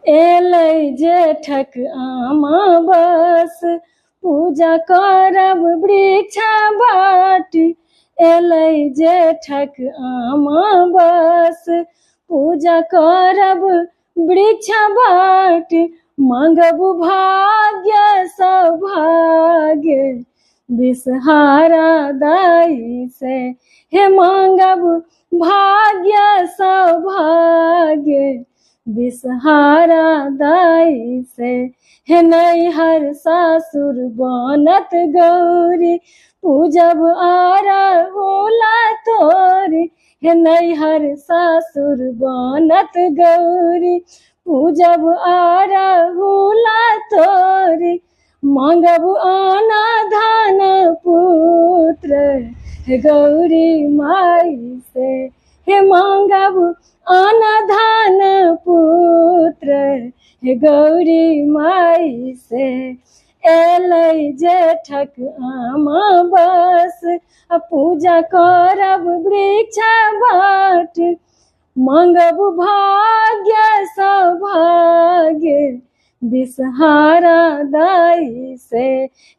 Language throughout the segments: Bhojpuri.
एलै जेठक अमावस पूजा करब वृक्ष बाट। एलै जेठक अमावस पूजा करब वृक्ष बाट। मांगब भाग्य सौभाग्य विषहारा दाई से। हे मांगब भाग्य सौभाग्य विषहारा दाई से। हे नैहर सासुर बनत गौरी पूजब अरहुला तोरी। हे नैहर सासुर बनत गौरी पूजब अरहुला तोरी। मांगब आना धन पुत्र हे गौरी माई से। हे मांगब आना धन पुत्र हे गौरी माई से। एलै जेठक अमावस पूजा करब वृक्ष बाट। मांगब भाग्य सौभाग्य विषहारा दाई से।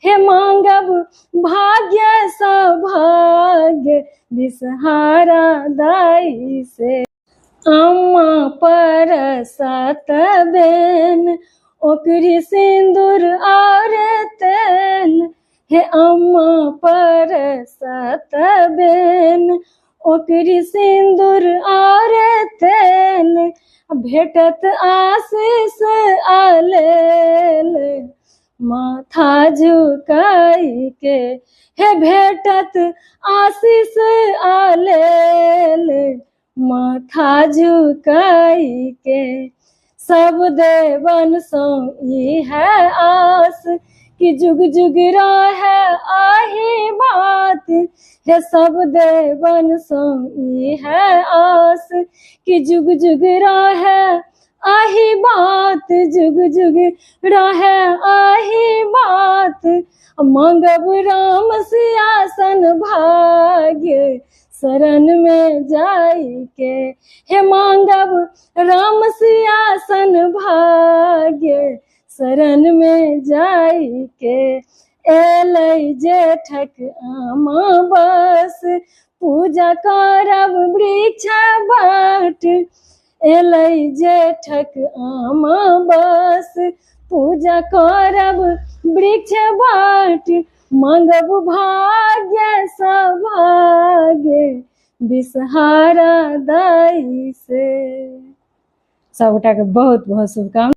हे मांगब भाग्य सौभाग्य विषहारा दाई से। अम्मा परसत बेन ओकरी सिंदूर और तेल। हे अम्मा परसत बेन ओकरी सिंदूर और तेल। भेटत आशीष आलेल माथा झुकाई के। हे भेटत आशीष आलेल माथा झुकाई के। सब देवन सो ई है आस कि जुग जुग रहे आही बात। हे सब देवन सो ई है आस कि जुग जुग रहे आही बात। जुग जुग रहे आही बात। मांगब राम सिंहासन भाग्य शरण में जाई के। हे मांगब राम सिंहासन भाग्य शरण में जाई के। एलै जेठक अमावस पूजा करब वृक्ष बाट। एलै जेठक अमावस पूजा करब वृक्ष बाट। मांगब भाग्य सौभाग्य विषहारा दाई से। सब गोटा के बहुत बहुत शुभकामना।